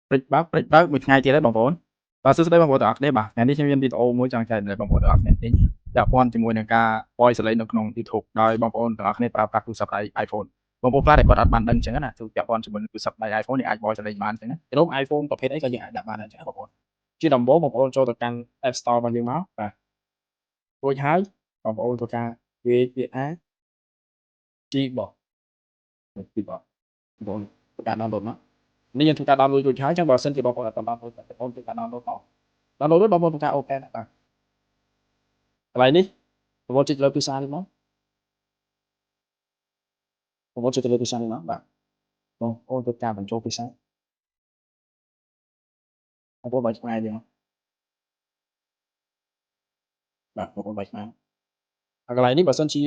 Break មួយថ្ងៃទៀតហើយបងប្អូនបាទសួស្តីបងប្អូនទាំងអស់គ្នាបាទថ្ងៃនេះខ្ញុំមានវីដេអូមួយចង់ចែកដល់បងប្អូនទាំងអស់គ្នាទិញពាក់ព័ន្ធជាមួយនឹងការបយសលេងនៅក្នុង YouTube ដោយបងប្អូនទាំងអស់គ្នាប្រើប្រាស់ទូរស័ព្ទដៃ iPhone បងប្អូនខ្លះដែលគាត់អត់បានដឹងអញ្ចឹងណាទូពាក់ព័ន្ធជាមួយនឹងទូរស័ព្ទដៃ iPhone នេះអាចបយសលេងបានអញ្ចឹងណាពីនោះ iPhone ប្រភេទអីក៏យើងអាចដាក់បានដែរអញ្ចឹងបងប្អូនជាដំបូងបងប្អូនចូលទៅកាន់ App Store របស់យើងមកបាទរួចហើយបងប្អូនធ្វើការវាយពាក្យថា Keyboard បងប្អូនធ្វើការ download មកនេះយើងធ្វើការ download រួចហើយអញ្ចឹងបើសិនជាបងប្អូនអត់ download បងប្អូនធ្វើការ download មក download រួចបងប្អូនធ្វើការ open បាទកន្លែងនេះបងប្អូនចុចលើភាសានេះមកបងប្អូនចុចទៅលើភាសានេះមកបាទបងប្អូនធ្វើការបញ្ចូលភាសាបងប្អូនបើកឆ្ងាយទៀតមកបាទបងប្អូនបើកឆ្ងាយហើយកន្លែងនេះបើសិនជា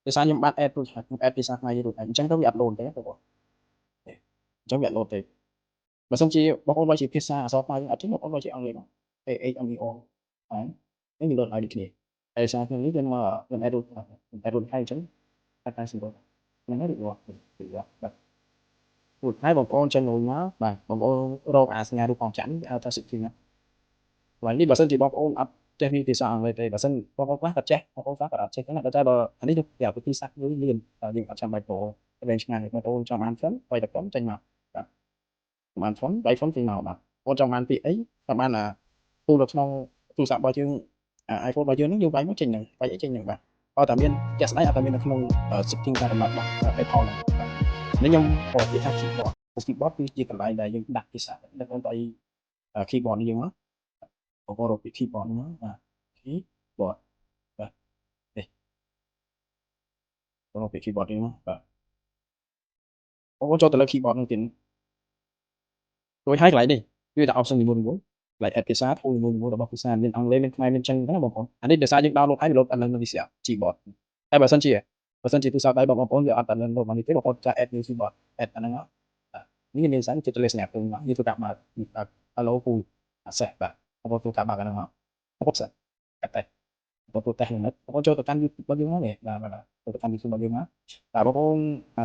ភាសាខ្ញុំបាន add រួចហើយខ្ញុំ add ភាសាខ្មែររួចហើយអញ្ចឹងទៅវាអត់ load ទេបងប្អូនអញ្ចឹងវាអត់ load ទេបើសិនជាបងប្អូនបើជាភាសាអក្សរខ្មែរយើងអត់ទេបងប្អូនបើជាអង់គ្លេសមក AHMEO ហើយនេះ load ឲ្យដូចគ្នាហើយភាសាខ្ញុំនេះខ្ញុំ add រួចហើយអញ្ចឹងតែសម្បូរហ្នឹងហើយរួចបាទរួចហើយបងប្អូនចេញរួចមកបាទបងប្អូនរកអាសញ្ញារូបកងច័ន្ទគេហៅថា setting កន្លែងនេះបើសិនជាបងប្អូនអត់ចេះភាសាអង់គ្លេសទេបើសិនបងប្អូនខ្លះគាត់ចេះបងប្អូនខ្លះគាត់អត់ចេះទេណាតែបើអានេះវាវិធីសាស្ត្រមួយមានយើងអត់ចាំបាច់ប្រូវែងឆ្ងាយបងប្អូនចង់បាន font បាយតកំចេញមកបាទបាន font បាយ font ចេញមកបាទបងចង់បានពាក្យអីក៏បានទូនៅក្នុងទូរស័ព្ទរបស់យើងiPhone របស់យើងហ្នឹងយើងវាយមកចេញហ្នឹងវាយអីចេញហ្នឹងបាទបើតែមានជាក់ស្ដែងអត់តែមាននៅក្នុង setting ការកំណត់របស់ Apple ហ្នឹងបាទនេះខ្ញុំប្រតិថា keyboard keyboard គឺជាកន្លែងដែលយើងដាក់ភាសានៅក្នុងដៃ keyboard នេះយើងមកបងប្អូនរកពី keyboard ហ្នឹងមកបាទ keyboard បាទនេះរកពី keyboard នេះមកបាទបងប្អូនចូលទៅលើ keyboard ហ្នឹងទៀតរួចហើយកន្លែងនេះវាដាក់ option នីមួយៗកន្លែង add ភាសាធូរនីមួយៗរបស់ភាសាមានអង់គ្លេសមានខ្មែរមានចិនណាបងប្អូនអានេះដោយសារយើង download ហើយវា load អត់នៅក្នុងវាស្រាប់ keyboard តែបើសិនជាទូរស័ព្ទដៃបងប្អូនវាអត់ download មកនេះទេបងប្អូនចា add new keyboard add អាហ្នឹងមកបាទនេះមានសារចិត្តលេសញ្ញាផ្ទឹមមកនេះធ្វើការបើក hello full access បាទបងប្អូនធ្វើការបើកអាហ្នឹងមកបងប្អូនសិនកាត់តែបងប្អូនតេស្តហ្នឹងបងប្អូនចូលទៅកាន់ YouTube របស់យើងមកនេះបាទចូលទៅកាន់ YouTube របស់យើងមកបាទបងប្អូន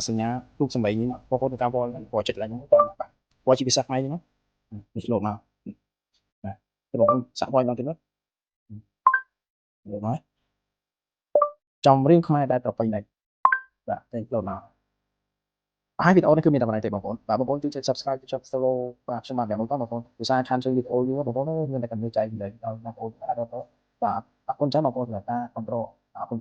សញ្ញារូបសម្លេងនេះបងប្អូនធ្វើការវល់ព្រោះចិត្តឡើងបាទវល់ជាភាសាខ្មែរហ្នឹងនេះលោតមកបាទទៅបងប្អូនសាក់វល់មកទៀតមកលោតមកចំរៀងខ្មែរដែលប្រពៃណីបាទទៅលោតមកហើយវីដេអូនេះគឺមានតែប៉ុណ្្នឹងទេបងប្អូនបាទបងប្អូនជួយចុច Subscribe ចុច Follow បាទខ្ញុំបាទបងប្អូនភាសាខានជួយវីដេអូយូរបងប្អូនមានតែកម្ពុជាចែកដល់បងប្អូនបាទអរគុណច្រើនបងប្អូនសម្រាប់ការគ្រប់គ្រងអរគុណ